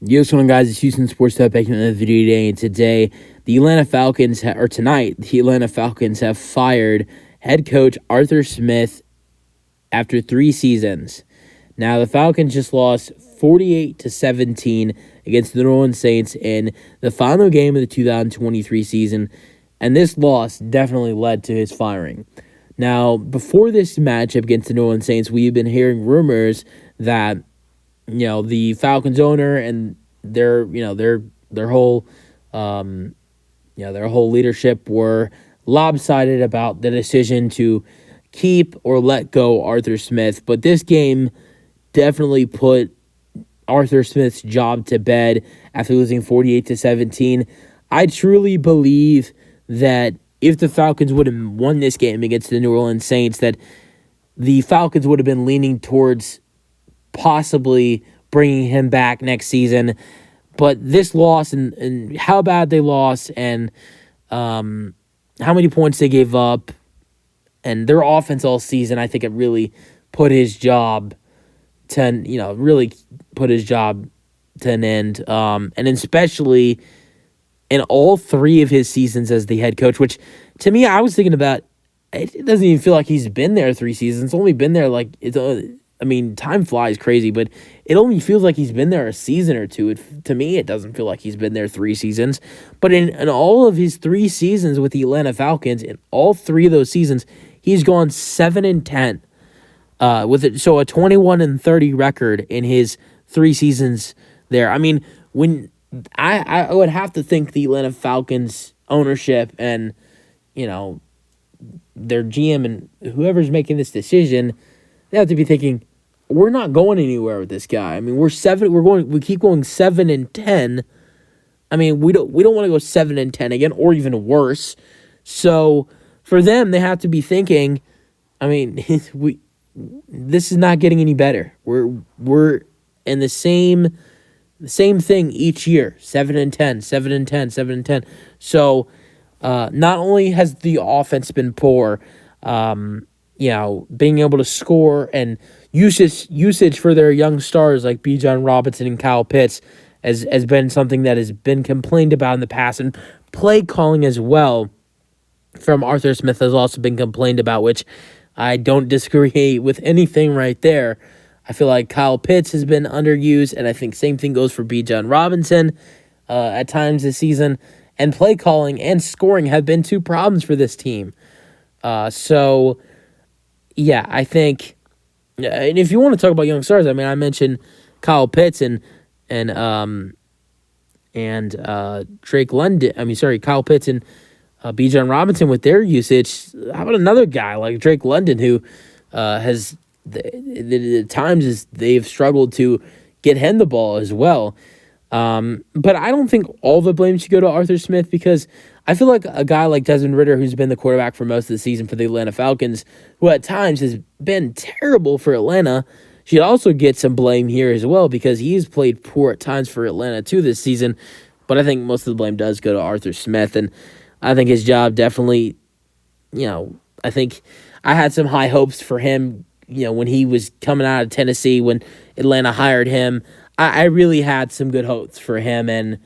Yo, what's going on, guys? It's Houston Sports Talk back in another video today. And today, the Atlanta Falcons, tonight, the Atlanta Falcons have fired head coach Arthur Smith after 3 seasons. Now, the Falcons just lost 48-17 against the New Orleans Saints in the final game of the 2023 season, and this loss definitely led to his firing. Now, before this matchup against the New Orleans Saints, we've been hearing rumors that the Falcons owner and their whole leadership were lopsided about the decision to keep or let go Arthur Smith. But this game definitely put Arthur Smith's job to bed after losing 48-17. I truly believe that if the Falcons would have won this game against the New Orleans Saints, that the Falcons would have been leaning towards possibly bringing him back next season. But this loss and how bad they lost and how many points they gave up and their offense all season, I think it really put his job to an end. And especially in all 3 of his seasons as the head coach, which to me, I was thinking about, it doesn't even feel like he's been there 3 seasons. It's only been there time flies crazy, but it only feels like he's been there a season or 2. To me, it doesn't feel like he's been there 3 seasons. But in all of his 3 seasons with the Atlanta Falcons, in all 3 of those seasons, he's gone 7-10, with a 21-30 record in his 3 seasons there. I mean, when I would have to think the Atlanta Falcons ownership and their GM and whoever's making this decision, they have to be thinking, we're not going anywhere with this guy. I mean, we keep going 7-10. I mean, we don't want to go 7-10 again, or even worse. So for them, they have to be thinking, I mean, this is not getting any better. We're in the same thing each year, 7-10, 7-10, 7-10. So not only has the offense been poor, being able to score and usage for their young stars like Bijan Robinson and Kyle Pitts has been something that has been complained about in the past. And play calling as well from Arthur Smith has also been complained about, which I don't disagree with anything right there. I feel like Kyle Pitts has been underused, and I think same thing goes for Bijan Robinson at times this season. And play calling and scoring have been 2 problems for this team. Yeah, I think, and if you want to talk about young stars, I mean, I mentioned Kyle Pitts and Drake London. Kyle Pitts and Bijan Robinson with their usage. How about another guy like Drake London, who has the times they've struggled to get him the ball as well. But I don't think all the blame should go to Arthur Smith, because I feel like a guy like Desmond Ridder, who's been the quarterback for most of the season for the Atlanta Falcons, who at times has been terrible for Atlanta, should also get some blame here as well, because he's played poor at times for Atlanta too this season. But I think most of the blame does go to Arthur Smith, and I think his job definitely, I think I had some high hopes for him, when he was coming out of Tennessee, when Atlanta hired him. I really had some good hopes for him, and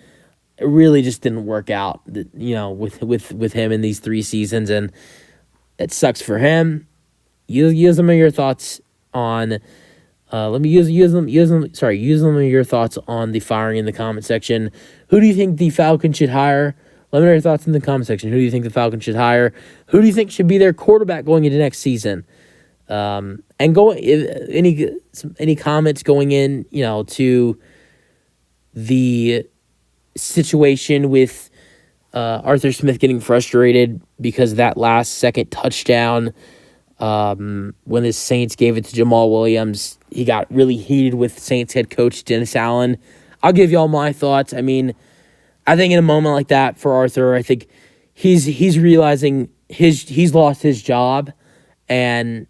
it really just didn't work out, with him in these 3 seasons, and it sucks for him. Use some of your thoughts on. Use some of your thoughts on the firing in the comment section. Who do you think the Falcons should hire? Let me know your thoughts in the comment section. Who do you think the Falcons should hire? Who do you think should be their quarterback going into next season? And any comments going in, to the situation with Arthur Smith getting frustrated because that last second touchdown, when the Saints gave it to Jamal Williams, he got really heated with Saints head coach Dennis Allen. I'll give y'all my thoughts. I mean, I think in a moment like that for Arthur, I think he's realizing he's lost his job, and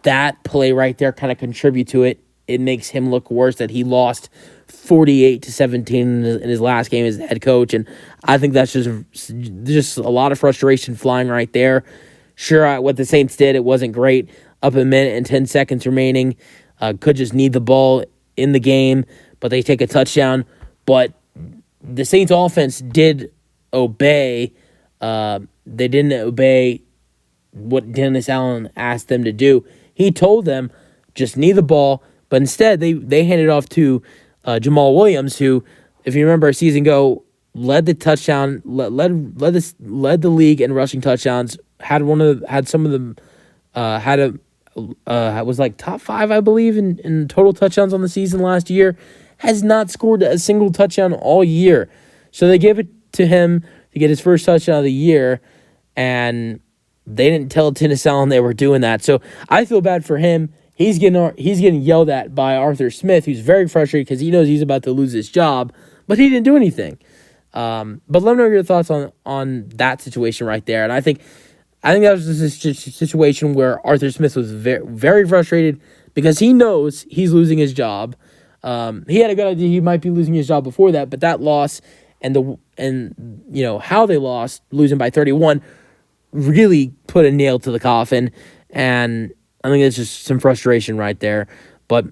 that play right there kind of contribute to it. It makes him look worse that he lost 48-17 in his last game as head coach, and I think that's just a lot of frustration flying right there. Sure, what the Saints did, it wasn't great. Up a minute and 10 seconds remaining, could just need the ball in the game, but they take a touchdown. But the Saints offense did obey. They didn't obey what Dennis Allen asked them to do. He told them just knee the ball, but instead they handed off to Jamal Williams, who, if you remember a season ago, led the touchdown, led the league in rushing touchdowns. Was like top 5, I believe, in total touchdowns on the season last year. Has not scored a single touchdown all year, so they gave it to him to get his first touchdown of the year, and they didn't tell Dennis Allen they were doing that. So I feel bad for him. He's getting yelled at by Arthur Smith, who's very frustrated because he knows he's about to lose his job, but he didn't do anything. But let me know your thoughts on that situation right there. And I think that was a situation where Arthur Smith was very, very frustrated because he knows he's losing his job. He had a good idea he might be losing his job before that, but that loss and how they lost, losing by 31, really put a nail to the coffin. And I think it's just some frustration right there. But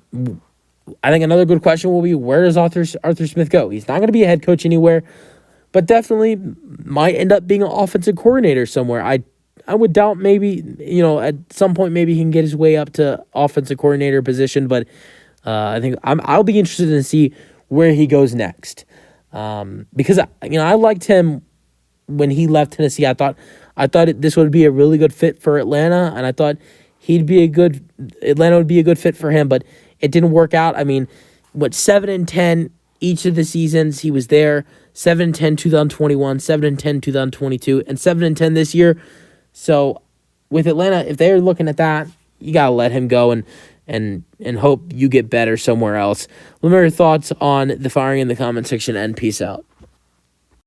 I think another good question will be, where does Arthur Smith go? He's not going to be a head coach anywhere, but definitely might end up being an offensive coordinator somewhere. I would doubt maybe, at some point maybe he can get his way up to offensive coordinator position, but I think I'll be interested to see where he goes next. Because I liked him when he left Tennessee. I thought this would be a really good fit for Atlanta, and I thought Atlanta would be a good fit for him, but it didn't work out. I mean, 7-10 each of the seasons he was there, 7-10 2021, 7-10 2022, and 7-10 this year. So with Atlanta, if they're looking at that, you gotta let him go and hope you get better somewhere else. Let me know your thoughts on the firing in the comment section, and peace out.